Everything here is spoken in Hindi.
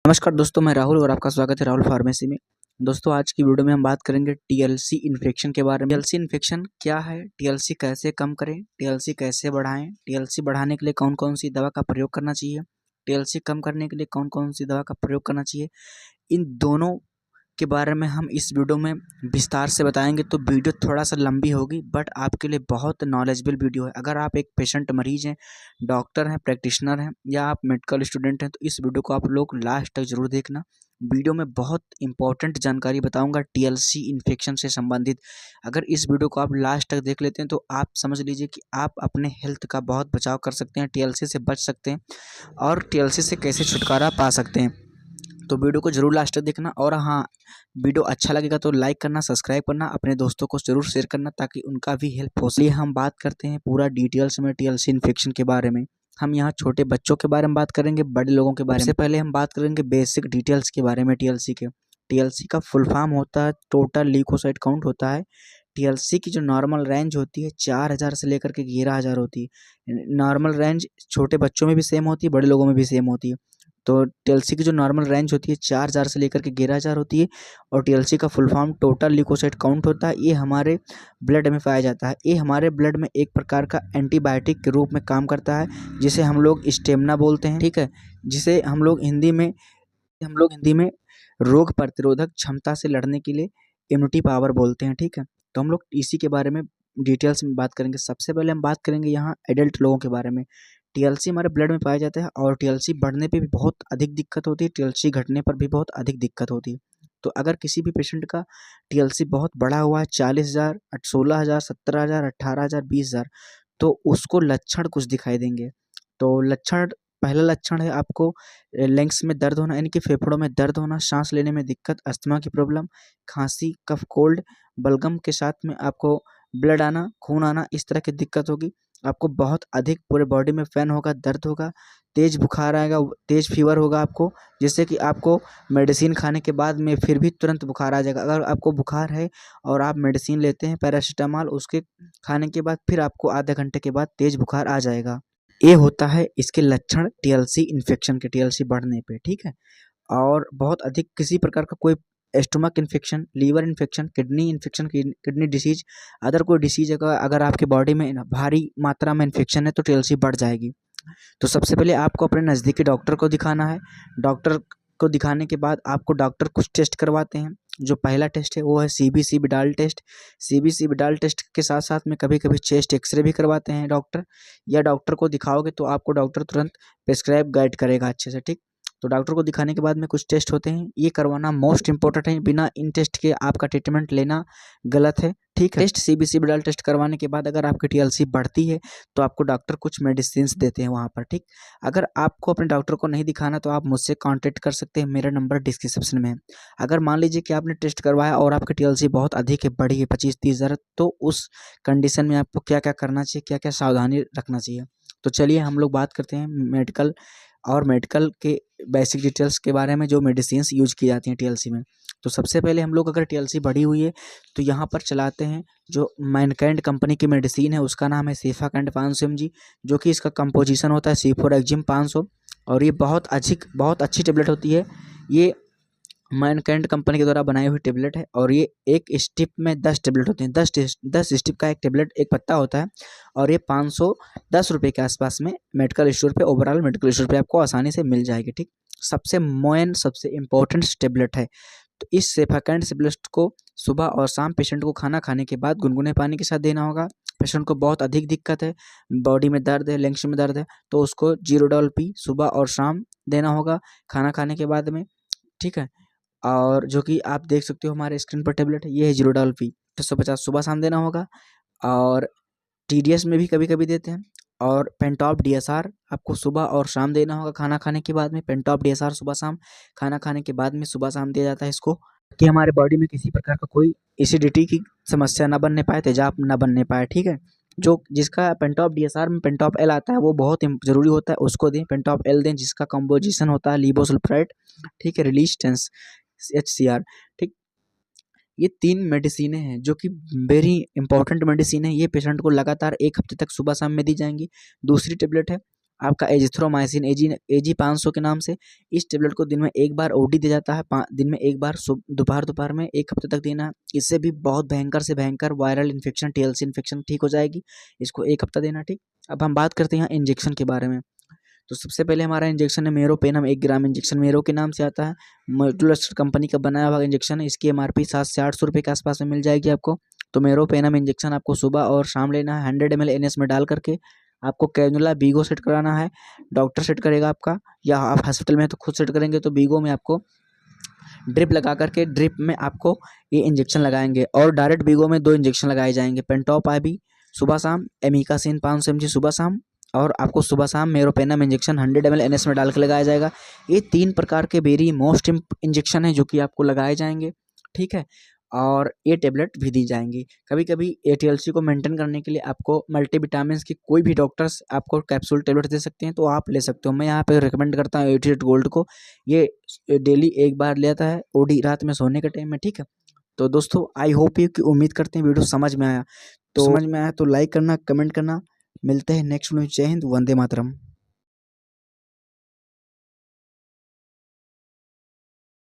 नमस्कार दोस्तों, मैं राहुल और आपका स्वागत है राहुल फार्मेसी में। दोस्तों, आज की वीडियो में हम बात करेंगे टीएलसी इन्फेक्शन के बारे में। टीएलसी इन्फेक्शन क्या है, टीएलसी कैसे कम करें, टीएलसी कैसे बढ़ाएं, टीएलसी बढ़ाने के लिए कौन कौन सी दवा का प्रयोग करना चाहिए, टीएलसी कम करने के लिए कौन कौन सी दवा का प्रयोग करना चाहिए, इन दोनों के बारे में हम इस वीडियो में विस्तार से बताएंगे। तो वीडियो थोड़ा सा लंबी होगी बट आपके लिए बहुत नॉलेजेबल वीडियो है। अगर आप एक पेशेंट मरीज हैं, डॉक्टर हैं, प्रैक्टिशनर हैं या आप मेडिकल स्टूडेंट हैं तो इस वीडियो को आप लोग लास्ट तक जरूर देखना। वीडियो में बहुत इंपॉर्टेंट जानकारी बताऊंगा टीएलसी इन्फेक्शन से संबंधित। अगर इस वीडियो को आप लास्ट तक देख लेते हैं तो आप समझ लीजिए कि आप अपने हेल्थ का बहुत बचाव कर सकते हैं, टीएलसी से बच सकते हैं और टीएलसी से कैसे छुटकारा पा सकते हैं। तो वीडियो को जरूर लास्ट तक देखना। और हाँ, वीडियो अच्छा लगेगा तो लाइक करना, सब्सक्राइब करना, अपने दोस्तों को जरूर शेयर करना ताकि उनका भी हेल्प हो। इसलिए हम बात करते हैं पूरा डिटेल्स में टीएलसी इन्फेक्शन के बारे में। हम यहाँ छोटे बच्चों के बारे में बात करेंगे, बड़े लोगों के बारे में। सबसे पहले हम बात करेंगे बेसिक डिटेल्स के बारे में टीएलसी के। टीएलसी का फुल फॉर्म होता है टोटल ल्यूकोसाइट काउंट होता है। टीएलसी की जो नॉर्मल रेंज होती है 4000 से लेकर के 11000 होती है। नॉर्मल रेंज छोटे बच्चों में भी सेम होती है, बड़े लोगों में भी सेम होती है। तो टीएलसी की जो नॉर्मल रेंज होती है 4000 से लेकर के 11000 होती है। और टीएलसी का full form total leucocyte count होता है। ये हमारे ब्लड में पाया जाता है। ये हमारे ब्लड में एक प्रकार का एंटीबायोटिक के रूप में काम करता है, जिसे हम लोग स्टेमिना बोलते हैं, ठीक है। जिसे हम लोग हिंदी में रोग प्रतिरोधक क्षमता से लड़ने के लिए इम्यूनिटी पावर बोलते हैं, ठीक है। तो हम लोग इसी के बारे में डिटेल्स में बात करेंगे। सबसे पहले हम बात करेंगे यहाँ एडल्ट लोगों के बारे में। टीएलसी हमारे ब्लड में पाया जाता है और टीएलसी बढ़ने पे भी बहुत अधिक दिक्कत होती है, टीएलसी घटने पर भी बहुत अधिक दिक्कत होती है। तो अगर किसी भी पेशेंट का टीएलसी बहुत बढ़ा हुआ है 40,000, 16,000, 17,000, 18,000, 20,000, तो उसको लक्षण कुछ दिखाई देंगे। तो पहला लक्षण है आपको लंग्स में दर्द होना, यानी कि फेफड़ों में दर्द होना, सांस लेने में दिक्कत, अस्थमा की प्रॉब्लम, खांसी, कफ, कोल्ड, बलगम के साथ में आपको ब्लड आना, खून आना, इस तरह की दिक्कत होगी। आपको बहुत अधिक पूरे बॉडी में पेन होगा, दर्द होगा, तेज बुखार आएगा, तेज फीवर होगा आपको, जिससे कि आपको मेडिसिन खाने के बाद में फिर भी तुरंत बुखार आ जाएगा। अगर आपको बुखार है और आप मेडिसिन लेते हैं पैरासीटामॉल, उसके खाने के बाद फिर आपको आधे घंटे के बाद तेज बुखार आ जाएगा। ये होता है इसके लक्षण टीएलसी इन्फेक्शन के, टीएलसी बढ़ने पे, ठीक है। और बहुत अधिक किसी प्रकार का कोई stomach infection, liver infection, kidney infection, kidney disease, other कोई डिसीज अगर आपके बॉडी में भारी मात्रा में इन्फेक्शन है तो टीएलसी बढ़ जाएगी। तो सबसे पहले आपको अपने नज़दीकी डॉक्टर को दिखाना है। डॉक्टर को दिखाने के बाद आपको डॉक्टर कुछ टेस्ट करवाते हैं। जो पहला टेस्ट है वो है CBC Widal test. CBC Widal test के साथ साथ में कभी कभी चेस्ट एक्सरे भी करवाते हैं डॉक्टर। या डॉक्टर को दिखाओगे तो आपको डॉक्टर तुरंत प्रेस्क्राइब गाइड करेगा अच्छे से, ठीक। तो डॉक्टर को दिखाने के बाद में कुछ टेस्ट होते हैं, ये करवाना मोस्ट इंपॉर्टेंट है। बिना इन टेस्ट के आपका ट्रीटमेंट लेना गलत है, ठीक है। टेस्ट सीबीसी विडाल टेस्ट करवाने के बाद अगर आपकी टीएलसी बढ़ती है तो आपको डॉक्टर कुछ मेडिसिन देते हैं वहाँ पर, ठीक। अगर आपको अपने डॉक्टर को नहीं दिखाना तो आप मुझसे कांटेक्ट कर सकते हैं, मेरा नंबर डिस्क्रिप्शन में है। अगर मान लीजिए कि आपने टेस्ट करवाया और आपकी टीएलसी बहुत अधिक है, बढ़ी है 25-30,000, तो उस कंडीशन में आपको क्या क्या करना चाहिए, क्या क्या सावधानी रखना चाहिए। तो चलिए हम लोग बात करते हैं मेडिकल के बेसिक डिटेल्स के बारे में, जो मेडिसिन्स यूज की जाती हैं टीएलसी में। तो सबसे पहले हम लोग अगर टीएलसी बढ़ी हुई है तो यहाँ पर चलाते हैं जो मैनकाइंड कंपनी की मेडिसिन है, उसका नाम है सेफाकैंड 500 mg, जो कि इसका कंपोजिशन होता है C4 500। और ये बहुत अच्छी टेबलेट होती है। ये मैनकाइंड कंपनी के द्वारा बनाई हुई टेबलेट है और ये एक स्टिप में 10 टेबलेट होते हैं। 10 स्टिप का एक टेबलेट, एक पत्ता होता है। और ये 510 रुपये के आसपास में मेडिकल स्टोर पे, ओवरऑल मेडिकल स्टोर पे आपको आसानी से मिल जाएगी, ठीक। सबसे इम्पोर्टेंट टेबलेट है। तो इस सेफाकैंड टेबलेट को सुबह और शाम पेशेंट को खाना खाने के बाद गुनगुने पानी के साथ देना होगा। पेशेंट को बहुत अधिक दिक्कत है, बॉडी में दर्द है, लंग्स में दर्द है, तो उसको जीरोडॉल-पी सुबह और शाम देना होगा खाना खाने के बाद में, ठीक है। और जो कि आप देख सकते हो हमारे स्क्रीन पर टेबलेट है, ये है जीरोडॉल-पी 650 सुबह शाम देना होगा। और टीडीएस में भी कभी कभी देते हैं। और पेंटॉप डीएसआर आपको सुबह और शाम देना होगा खाना खाने के बाद में। पेंटॉप डीएसआर सुबह शाम, खाना खाने के बाद में सुबह शाम दिया जाता है इसको, कि हमारे बॉडी में किसी प्रकार का कोई एसिडिटी की समस्या ना बनने पाए, तेजाब ना बनने पाए, ठीक है। जो जिसका पेंटॉप डीएसआर में पेंटॉप एल आता है वो बहुत ज़रूरी होता है, उसको दें। पेंटॉप एल दें जिसका कंपोजिशन होता है लिबोसुल्फाइड, ठीक है, रिलीस्टेंस HCR, ठीक। ये 3 मेडिसिनें हैं जो कि वेरी इंपॉर्टेंट मेडिसिन है। ये पेशेंट को लगातार 1 हफ्ते तक सुबह शाम में दी जाएंगी। दूसरी टेबलेट है आपका एजिथ्रोमाइसिन एजी 500 के नाम से। इस टेबलेट को दिन में एक बार ओडी दिया जाता है, दिन में एक बार दोपहर में 1 हफ्ते तक देना। इससे भी बहुत भयंकर से भयंकर वायरल इन्फेक्शन, टीएलसी इन्फेक्शन ठीक हो जाएगी, इसको 1 हफ्ता देना, ठीक। अब हम बात करते हैं यहाँ इंजेक्शन के बारे में। तो सबसे पहले हमारा इंजेक्शन है मेरोपेनम 1 ग्राम इंजेक्शन, मेरो के नाम से आता है, मल्टीलस्टर कंपनी का बनाया हुआ इंजेक्शन है। इसकी एमआरपी 700 से 800 रुपये के आसपास में मिल जाएगी आपको। तो मेरोपेनम इंजेक्शन आपको सुबह और शाम लेना है, 100 ml एनएस में डाल करके। आपको कैनुला बीगो सेट कराना है, डॉक्टर सेट करेगा आपका, या आप हॉस्पिटल में तो खुद सेट करेंगे। तो बीगो में आपको ड्रिप लगा करके, ड्रिप में आपको ये इंजेक्शन लगाएंगे, और डायरेक्ट बीगो में 2 इंजेक्शन लगाए जाएंगे, पेंटॉप आईबी सुबह शाम, एमिकासिन 500 mg सुबह शाम, और आपको सुबह शाम मेरोपेनम इंजेक्शन 100 ml एनएस में डाल के लगाया जाएगा। ये 3 प्रकार के वेरी मोस्ट इंजेक्शन है जो कि आपको लगाए जाएंगे, ठीक है। और ये टेबलेट भी दी जाएंगी। कभी कभी एटीएलसी को मेंटेन करने के लिए आपको मल्टीविटामिन्स की कोई भी डॉक्टर्स आपको कैप्सूल टेबलेट दे सकते हैं, तो आप ले सकते हो। मैं यहाँ पे रिकमेंड करता हूँ 88 गोल्ड को, ये डेली एक बार लेता है ओडी, रात में सोने के टाइम में, ठीक है। तो दोस्तों आई होप यू कि उम्मीद करते हैं वीडियो समझ में आया, तो लाइक करना, कमेंट करना। मिलते हैं नेक्स्ट वीडियो में। जय हिंद, वंदे मातरम।